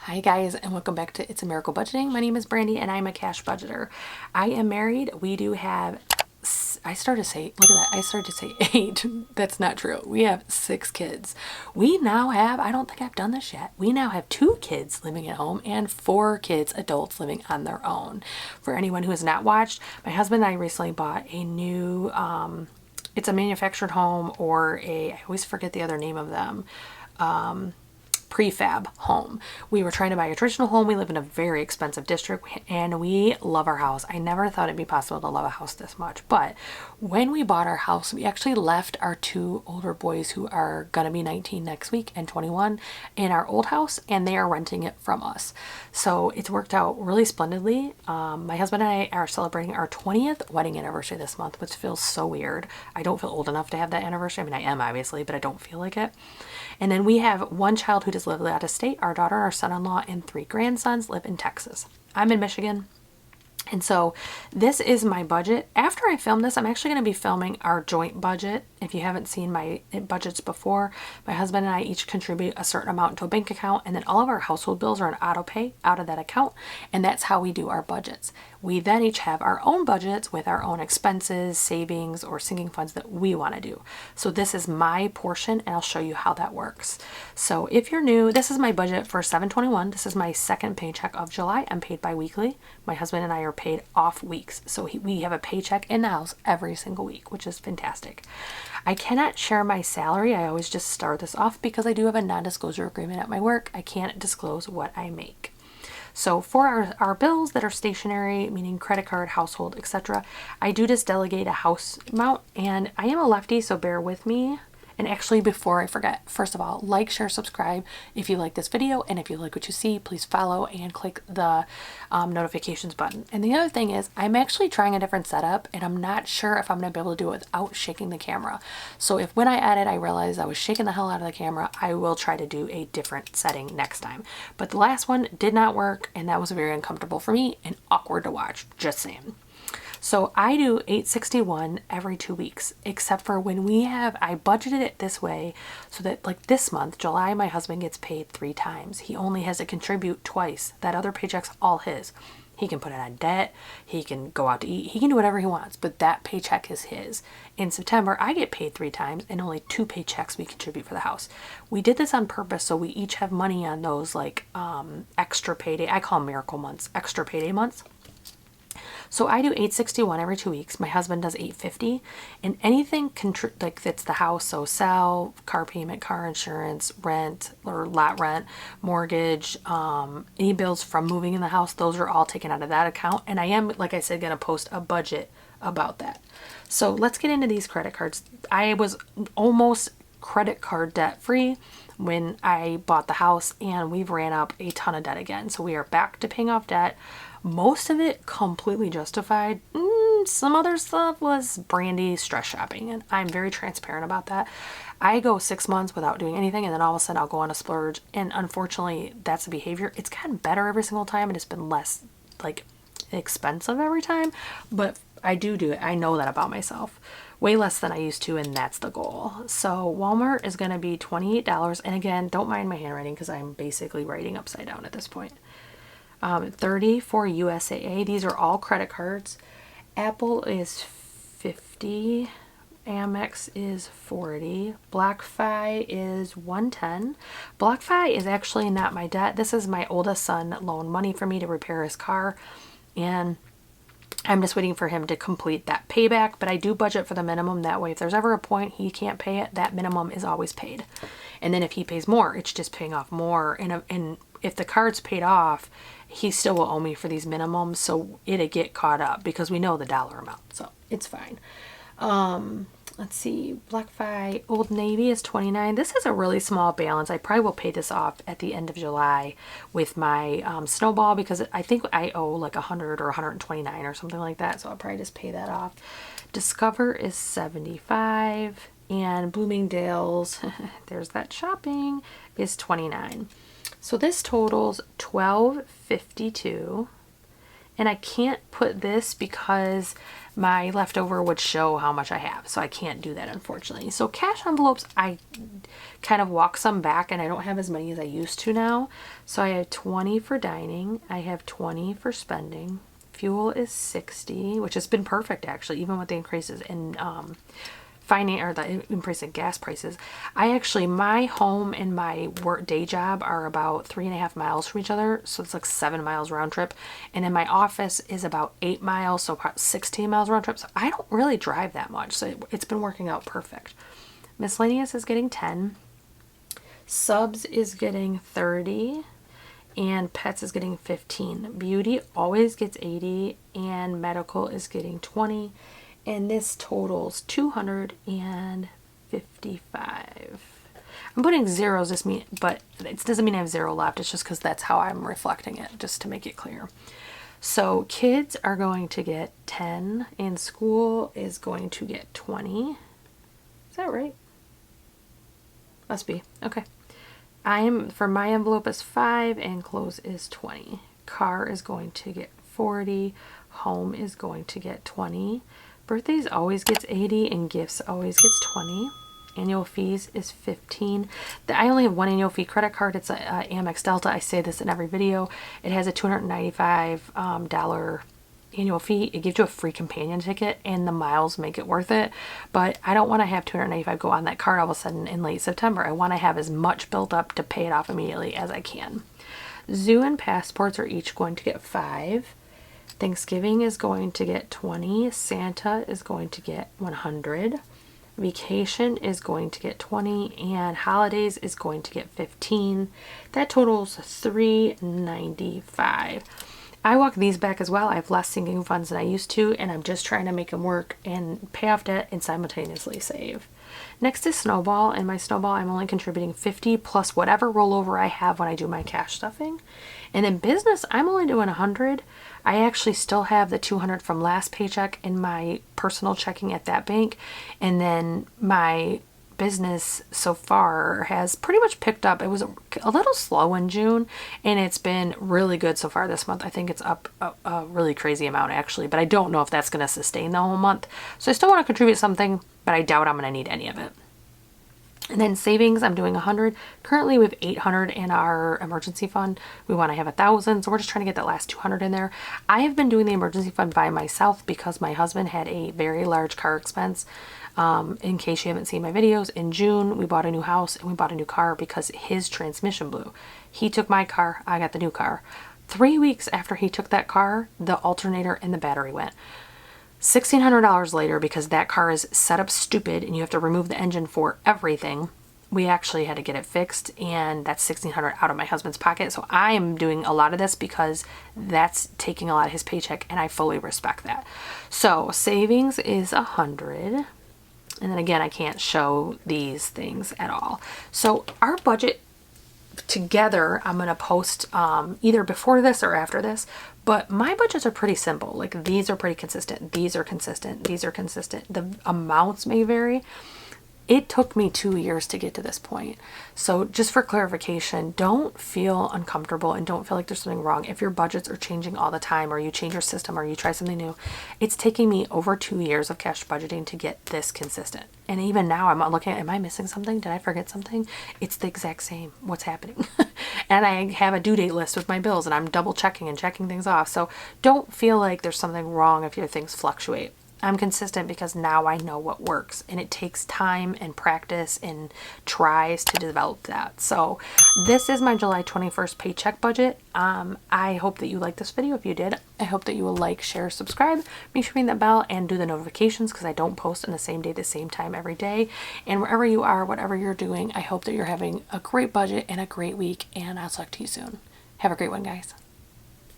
Hi guys, and welcome back to It's a Miracle Budgeting. My name is Brandy and I'm a cash budgeter. I am married. We do have, I started to say, look at that, I started to say 8. That's not true. We have 6 kids. We now have, I don't think I've done this yet, we now have 2 kids living at home and 4 kids, adults, living on their own. For anyone who has not watched, my husband and I recently bought a new, it's a manufactured home, or I always forget the other name of them, prefab home. We were trying to buy a traditional home. We live in a very expensive district and we love our house. I never thought it'd be possible to love a house this much, but when we bought our house, we actually left our 2 older boys, who are gonna be 19 next week and 21, in our old house, and they are renting it from us. So it's worked out really splendidly. My husband and I are celebrating our 20th wedding anniversary this month, which feels so weird. I don't feel old enough to have that anniversary. I mean, I am obviously, but I don't feel like it. And then we have 1 child who just lives out of state. Our daughter, our son-in-law, and 3 grandsons live in Texas. I'm in Michigan. And so this is my budget. After I film this, I'm actually going to be filming our joint budget. If you haven't seen my budgets before, my husband and I each contribute a certain amount into a bank account, and then all of our household bills are an auto pay out of that account, and that's how we do our budgets. We then each have our own budgets with our own expenses, savings, or sinking funds that we want to do. So this is my portion, and I'll show you how that works. So if you're new, this is my budget for 7/21. This is my second paycheck of July. I'm paid bi-weekly. My husband and I are paid off weeks. So we have a paycheck in the house every single week, which is fantastic. I cannot share my salary. I always just start this off because I do have a non-disclosure agreement at my work. I can't disclose what I make. So for our bills that are stationary, meaning credit card, household, etc., I do just delegate a house amount, and I am a lefty, so bear with me. And actually, before I forget, first of all, like, share, subscribe if you like this video, and if you like what you see, please follow and click the notifications button. And the other thing is, I'm actually trying a different setup, and I'm not sure if I'm going to be able to do it without shaking the camera. So if when I edit I realize I was shaking the hell out of the camera, I will try to do a different setting next time. But the last one did not work, and that was very uncomfortable for me and awkward to watch, just saying. So I do $861 every 2 weeks, except for when I budgeted it this way so that, like, this month, July, my husband gets paid 3 times. He only has to contribute twice. That other paycheck's all his. He can put it on debt, he can go out to eat, he can do whatever he wants, but that paycheck is his. In September, I get paid 3 times, and only 2 paychecks we contribute for the house. We did this on purpose so we each have money on those, like, extra payday, I call them miracle months, extra payday months. So I do $861 every 2 weeks. My husband does $850, and anything like fits the house. So cell, car payment, car insurance, rent or lot rent, mortgage, any bills from moving in the house, those are all taken out of that account. And I am, like I said, going to post a budget about that. So let's get into these credit cards. I was almost credit card debt free when I bought the house, and we've ran up a ton of debt again. So we are back to paying off debt. Most of it completely justified. Some other stuff was Brandy stress shopping, and I'm very transparent about that. I go 6 months without doing anything, and then all of a sudden I'll go on a splurge, and unfortunately that's the behavior. It's gotten better every single time, and it's been less, like, expensive every time, but I do it. I know that about myself. Way less than I used to, and that's the goal. So Walmart is going to be $28, and again, don't mind my handwriting because I'm basically writing upside down at this point. 30 for USAA. These are all credit cards. Apple is 50. Amex is 40. BlockFi is 110. BlockFi is actually not my debt. This is my oldest son loaned money for me to repair his car, and I'm just waiting for him to complete that payback, but I do budget for the minimum. That way, if there's ever a point he can't pay it, that minimum is always paid. And then if he pays more, it's just paying off more. And if the card's paid off, he still will owe me for these minimums, so it'll get caught up because we know the dollar amount, so it's fine. Let's see, BlockFi, Old Navy is 29. This is a really small balance. I probably will pay this off at the end of July with my Snowball, because I think I owe like 100 or 129 or something like that, so I'll probably just pay that off. Discover is 75, and Bloomingdale's, there's that shopping, is 29. So this totals $12.52, And I can't put this because my leftover would show how much I have. So I can't do that, unfortunately. So cash envelopes, I kind of walk some back, and I don't have as many as I used to now. So I have 20 for dining. I have 20 for spending. Fuel is 60, which has been perfect, actually, even with the increases in the increase in gas prices. My home and my work day job are about 3.5 miles from each other, so it's like 7 miles round trip. And then my office is about 8 miles, so about 16 miles round trip. So I don't really drive that much, so it's been working out perfect. Miscellaneous is getting 10. Subs is getting 30. And pets is getting 15. Beauty always gets 80, and medical is getting 20. And this totals 255. I'm putting zeros but it doesn't mean I have zero left. It's just because that's how I'm reflecting it, just to make it clear. So kids are going to get 10, and school is going to get 20. Is that right? Must be. Okay. For my envelope is 5, and clothes is 20. Car is going to get 40. Home is going to get 20. Birthdays always gets 80, and gifts always gets 20. Annual fees is 15. I only have one annual fee credit card. It's a Amex Delta. I say this in every video. It has a $295 annual fee. It gives you a free companion ticket, and the miles make it worth it. But I don't want to have $295 go on that card all of a sudden in late September. I want to have as much built up to pay it off immediately as I can. Zoo and passports are each going to get 5. Thanksgiving is going to get 20. Santa is going to get 100. Vacation is going to get 20, and holidays is going to get 15. That totals $395. I walk these back as well. I have less sinking funds than I used to, and I'm just trying to make them work and pay off debt and simultaneously save. Next is Snowball, and my Snowball, I'm only contributing 50 plus whatever rollover I have when I do my cash stuffing. And in business, I'm only doing 100. I actually still have the 200 from last paycheck in my personal checking at that bank, and then my business so far has pretty much picked up. It was a little slow in June, and it's been really good so far this month. I think it's up a really crazy amount, actually, but I don't know if that's going to sustain the whole month. So I still want to contribute something, but I doubt I'm going to need any of it. And then savings, I'm doing 100. Currently we have 800 in our emergency fund. We want to have 1,000, so we're just trying to get that last 200 in there. I have been doing the emergency fund by myself because my husband had a very large car expense. In case you haven't seen my videos, in June we bought a new house and we bought a new car because his transmission blew. He took my car, I got the new car. 3 weeks after he took that car, the alternator and the battery went. $1,600 later, because that car is set up stupid and you have to remove the engine for everything, we actually had to get it fixed, and that's $1,600 out of my husband's pocket. So I am doing a lot of this because that's taking a lot of his paycheck, and I fully respect that. So savings is 100. And then again, I can't show these things at all. So our budget together, I'm going to post either before this or after this, but my budgets are pretty simple. Like, these are pretty consistent. These are consistent. These are consistent. The amounts may vary. It took me 2 years to get to this point. So just for clarification, don't feel uncomfortable and don't feel like there's something wrong if your budgets are changing all the time, or you change your system, or you try something new. It's taking me over 2 years of cash budgeting to get this consistent. And even now I'm looking at, am I missing something? Did I forget something? It's the exact same. What's happening? And I have a due date list with my bills, and I'm double checking and checking things off. So don't feel like there's something wrong if your things fluctuate. I'm consistent because now I know what works, and it takes time and practice and tries to develop that. So this is my July 21st paycheck budget. I hope that you liked this video. If you did, I hope that you will like, share, subscribe, make sure you ring that bell and do the notifications, because I don't post on the same day, the same time every day. And wherever you are, whatever you're doing, I hope that you're having a great budget and a great week, and I'll talk to you soon. Have a great one, guys.